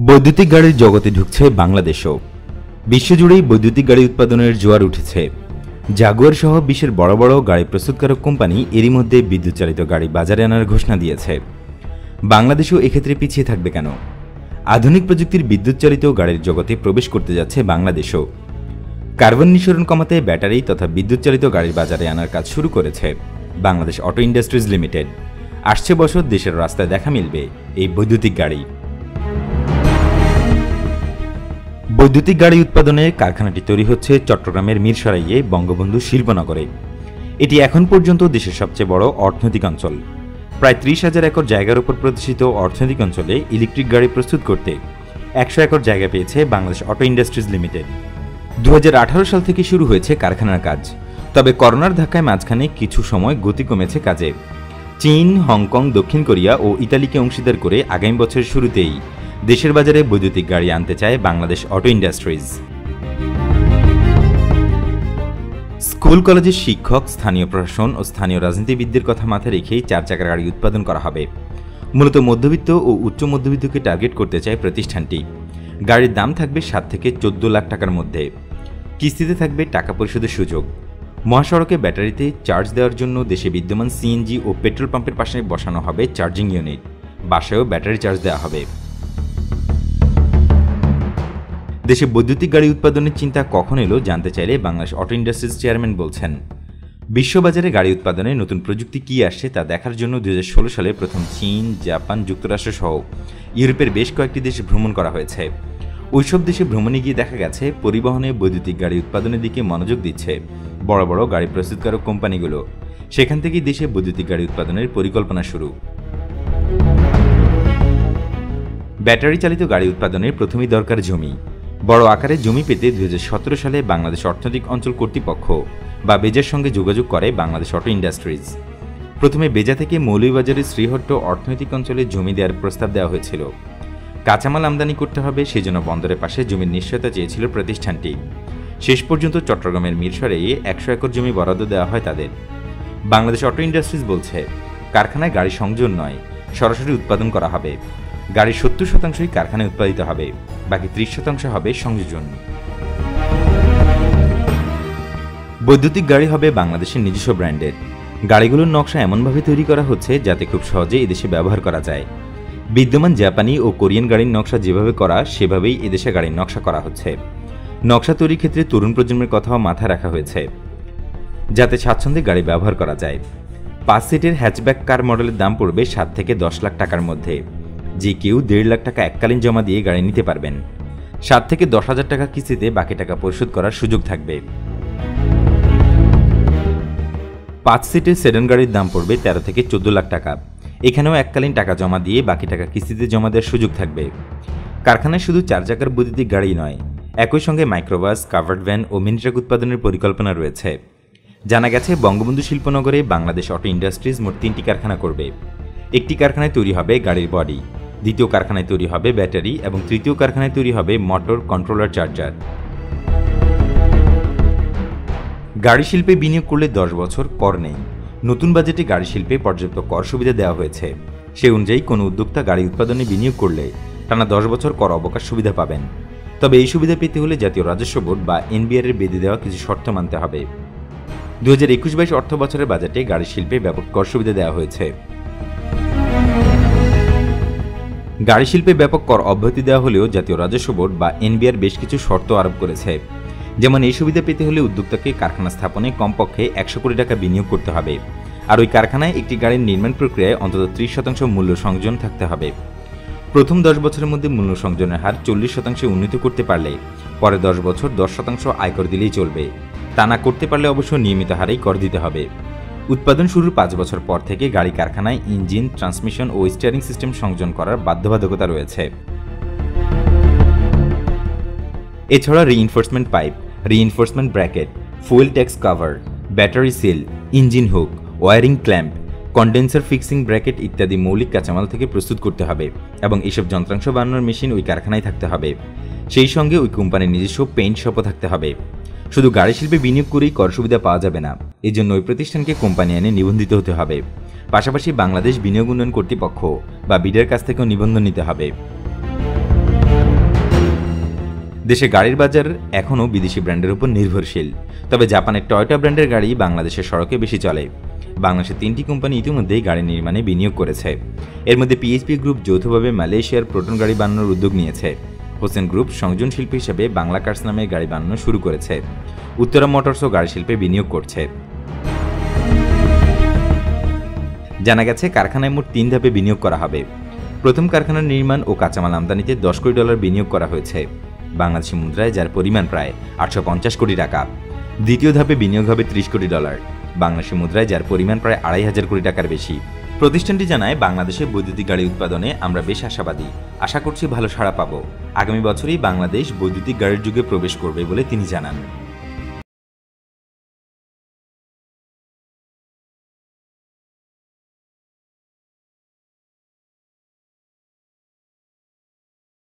বৈদ্যুতিক গাড়ির জগতে ঢুকছে বাংলাদেশও। বিশ্বজুড়েই বৈদ্যুতিক গাড়ি উৎপাদনের জোয়ার উঠেছে। জাগুয়ার সহ বিশ্বের বড় বড় গাড়ি প্রস্তুতকারক কোম্পানি এরই মধ্যে বিদ্যুৎ চালিত গাড়ি বাজারে আনার ঘোষণা দিয়েছে। বাংলাদেশও এক্ষেত্রে পিছিয়ে থাকবে কেন? আধুনিক প্রযুক্তির বিদ্যুৎ চালিত গাড়ির জগতে প্রবেশ করতে যাচ্ছে বাংলাদেশও। কার্বন নিঃসরণ কমাতে ব্যাটারি তথা বিদ্যুৎ চালিত গাড়ির বাজারে আনার কাজ শুরু করেছে বাংলাদেশ অটো ইন্ডাস্ট্রিজ লিমিটেড। আসছে বছর দেশের রাস্তায় দেখা মিলবে এই বৈদ্যুতিক গাড়ি। বৈদ্যুতিক গাড়ি উৎপাদনের কারখানাটি তৈরি হচ্ছে চট্টগ্রামের মিরসরাইয়ে বঙ্গবন্ধু শিল্পনগরে। এটি এখন পর্যন্ত দেশের সবচেয়ে বড় অর্থনৈতিক অঞ্চল। প্রায় 30,000 একর জায়গার উপর প্রতিষ্ঠিত অর্থনৈতিক অঞ্চলে ইলেকট্রিক গাড়ি প্রস্তুত করতে 100 একর জায়গা পেয়েছে বাংলাদেশ অটো ইন্ডাস্ট্রিজ লিমিটেড। 2018 সাল থেকে শুরু হয়েছে কারখানার কাজ। তবে করোনার ধাক্কায় মাঝখানে কিছু সময় গতি কমেছে কাজে। চীন, হংকং, দক্ষিণ কোরিয়া ও ইতালিকে অংশীদার করে আগামী বছরের শুরুতেই দেশের বাজারে বৈদ্যুতিক গাড়ি আনতে চায় বাংলাদেশ অটো ইন্ডাস্ট্রিজ। স্কুল কলেজের শিক্ষক, স্থানীয় প্রশাসন ও স্থানীয় রাজনীতিবিদদের কথা মাথায় রেখেই 4 চাকার গাড়ি উৎপাদন করা হবে। মূলত মধ্যবিত্ত ও উচ্চ মধ্যবিত্তকে টার্গেট করতে চায় প্রতিষ্ঠানটি। গাড়ির দাম থাকবে 7 থেকে 14 লাখ টাকার মধ্যে। কিস্তিতে থাকবে টাকা পরিশোধের সুযোগ। মহাসড়কে ব্যাটারিতে চার্জ দেওয়ার জন্য দেশে বিদ্যমান সিএনজি ও পেট্রোল পাম্পের পাশে বসানো হবে চার্জিং ইউনিট। বাসায়ও ব্যাটারি চার্জ দেওয়া হবে। দেশে বৈদ্যুতিক গাড়ি উৎপাদনের চিন্তা কখন এলো জানতে চাইলে বাংলাদেশ অটো ইন্ডাস্ট্রিজ চেয়ারম্যান বলছেন, বিশ্ববাজারে গাড়ি উৎপাদনে নতুন প্রযুক্তি কী আসছে তা দেখার জন্য 2016 সালে প্রথম চীন, জাপান, যুক্তরাষ্ট্র সহ ইউরোপের বেশ কয়েকটি দেশে ভ্রমণ করা হয়েছে। ওইসব দেশে ভ্রমণে গিয়ে দেখা গেছে পরিবহনে বৈদ্যুতিক গাড়ি উৎপাদনের দিকে মনোযোগ দিচ্ছে বড় বড় গাড়ি প্রস্তুতকারক কোম্পানিগুলো। সেখান থেকেই দেশে বৈদ্যুতিক গাড়ি উৎপাদনের পরিকল্পনা শুরু। ব্যাটারি চালিত গাড়ি উৎপাদনের প্রথমেই দরকার জমি। বড় আকারের জমি পেতে 2017 সালে বাংলাদেশ অর্থনৈতিক অঞ্চল কর্তৃপক্ষ বা বেজার সঙ্গে যোগাযোগ করে বাংলাদেশ অটো ইন্ডাস্ট্রিজ। প্রথমে বেজা থেকে মৌলভীবাজারের শ্রীহট্ট অর্থনৈতিক অঞ্চলে জমি দেওয়ার প্রস্তাব দেওয়া হয়েছিল। কাঁচামাল আমদানি করতে হবে, সেজন্য বন্দরের পাশে জমির নিশ্চয়তা চেয়েছিল প্রতিষ্ঠানটি। শেষ পর্যন্ত চট্টগ্রামের মিরসরাইয়ে 100 একর জমি বরাদ্দ দেওয়া হয় তাদের। বাংলাদেশ অটো ইন্ডাস্ট্রিজ বলছে, কারখানায় গাড়ি সংযোজন নয়, সরাসরি উৎপাদন করা হবে। গাড়ির 70% কারখানায় উৎপাদিত হবে, বাকি 30% হবে সংযোজন। বৈদ্যুতিক গাড়ি হবে বাংলাদেশের নিজস্ব ব্র্যান্ডের। গাড়িগুলোর নকশা এমনভাবে তৈরি করা হচ্ছে যাতে খুব সহজে এদেশে ব্যবহার করা যায়। বিদ্যমান জাপানি ও কোরিয়ান গাড়ির নকশা যেভাবে করা সেভাবেই এদেশে গাড়ির নকশা করা হচ্ছে। নকশা তৈরির ক্ষেত্রে তরুণ প্রজন্মের কথাও মাথায় রাখা হয়েছে যাতে স্বাচ্ছন্দ্যে গাড়ি ব্যবহার করা যায়। 5 সিটের হ্যাচব্যাক কার মডেলের দাম পড়বে 7 থেকে 10 লাখ টাকার মধ্যে। যে কেউ 1.5 লাখ টাকা এককালীন জমা দিয়ে গাড়ি নিতে পারবেন। 7 থেকে 10,000 টাকা কিস্তিতে বাকি টাকা পরিশোধ করার সুযোগ থাকবে। 5 সিটের সেডান গাড়ির দাম পড়বে 13 থেকে 14 লাখ টাকা। এখানেও এককালীন টাকা জমা দিয়ে বাকি টাকা কিস্তিতে জমা দেওয়ার সুযোগ থাকবে। কারখানায় শুধু 4 চাকার বৈদ্যুতিক গাড়ি নয়, একই সঙ্গে মাইক্রোবাস, কাভার্ড ভ্যান ও মিনি ট্রাক উৎপাদনের পরিকল্পনা রয়েছে। জানা গেছে বঙ্গবন্ধু শিল্পনগরে বাংলাদেশ অটো ইন্ডাস্ট্রিজ মোট 3টি কারখানা করবে। একটি কারখানায় তৈরি হবে গাড়ির বডি, দ্বিতীয় কারখানায় তৈরি হবে ব্যাটারি এবং তৃতীয় কারখানায় তৈরি হবে মোটর, কন্ট্রোলার, চার্জার। গাড়ি শিল্পে বিনিয়োগ করলে 10 বছর কর নেই। নতুন বাজেটে গাড়ি শিল্পে পর্যাপ্ত কর সুবিধা দেওয়া হয়েছে। সে অনুযায়ী কোনো উদ্যোক্তা গাড়ি উৎপাদনে বিনিয়োগ করলে টানা 10 বছর কর অবকাশ সুবিধা পাবেন। তবে এই সুবিধা পেতে হলে জাতীয় রাজস্ব বোর্ড বা এনবিআর এর বেঁধে দেওয়া কিছু শর্ত মানতে হবে। 2021-22 অর্থ বছরের বাজেটে গাড়ি শিল্পে ব্যাপক কর সুবিধা দেওয়া হয়েছে। গাড়ি শিল্পে ব্যাপক কর অব্যাহতি দেওয়া হলেও জাতীয় রাজস্ব বোর্ড বা এনবিআর বেশ কিছু শর্ত আরোপ করেছে। যেমন এই সুবিধা পেতে হলে উদ্যোক্তাকে কারখানা স্থাপনে কমপক্ষে 100 কোটি টাকা বিনিয়োগ করতে হবে, আর ওই কারখানায় একটি গাড়ির নির্মাণ প্রক্রিয়ায় অন্তত 30% মূল্য সংযোজন থাকতে হবে। প্রথম 10 বছরের মধ্যে মূল্য সংযোজনের হার 40% উন্নীত করতে পারলে পরে 10 বছর 10% আয়কর দিলেই চলবে। তা না করতে পারলে অবশ্য নিয়মিত হারেই কর দিতে হবে। উৎপাদন শুরুর 5 বছর পর থেকে গাড়ি কারখানায় ইঞ্জিন, ট্রান্সমিশন ও স্টিয়ারিং সিস্টেম সংযোজন করার বাধ্যবাধকতা রয়েছে। এছাড়া reinforcement pipe, reinforcement bracket, fuel tax cover, battery seal, engine hook, wiring clamp, condenser fixing bracket ইত্যাদি মৌলিক কাঁচামাল থেকে প্রস্তুত করতে হবে এবং এসব যন্ত্রাংশ বানানোর মেশিন ওই কারখানায় থাকতে হবে। সেই সঙ্গে ওই কোম্পানির নিজস্ব পেইন্ট শপও থাকতে হবে। শুধু গাড়ি শিল্পে বিনিয়োগ করেই কর সুবিধা পাওয়া যাবে না, এই জন্য ওই প্রতিষ্ঠানকে কোম্পানি আইনে নিবন্ধিত হতে হবে। পাশাপাশি বাংলাদেশ বিনিয়োগ উন্নয়ন কর্তৃপক্ষ বা বিডের কাছ থেকেও নিবন্ধন নিতে হবে। দেশে গাড়ির বাজার এখনও বিদেশি ব্র্যান্ডের উপর নির্ভরশীল, তবে জাপানের টয়োটা ব্র্যান্ডের গাড়ি বাংলাদেশের সড়কে বেশি চলে। বাংলাদেশের 3টি কোম্পানি ইতিমধ্যেই গাড়ি নির্মাণে বিনিয়োগ করেছে। এর মধ্যে পিএইচপি গ্রুপ যৌথভাবে মালয়েশিয়ার প্রোটন গাড়ি বানানোর উদ্যোগ নিয়েছে। হোসেন গ্রুপ সংযোজন শিল্পী হিসেবে বাংলা কার্স নামে গাড়ি বানানো শুরু করেছে। উত্তরা মোটরসও গাড়ি শিল্পে বিনিয়োগ করছে। জানা গেছে কারখানায় মোট 3 ধাপে বিনিয়োগ করা হবে। প্রথম কারখানার নির্মাণ ও কাঁচামাল আমদানিতে $10 কোটি বিনিয়োগ করা হয়েছে, বাংলাদেশি মুদ্রায় যার পরিমাণ প্রায় 850 কোটি টাকা। দ্বিতীয় ধাপে বিনিয়োগ হবে $30 কোটি, বাংলাদেশি মুদ্রায় যার পরিমাণ প্রায় 2,500 কোটি টাকার বেশি। প্রতিষ্ঠানটি জানায়, বাংলাদেশে বৈদ্যুতিক গাড়ি উৎপাদনে আমরা বেশ আশাবাদী, আশা করছি ভালো সাড়া পাবো। আগামী বছরই বাংলাদেশ বৈদ্যুতিক গাড়ির যুগে প্রবেশ করবে বলে তিনি জানান।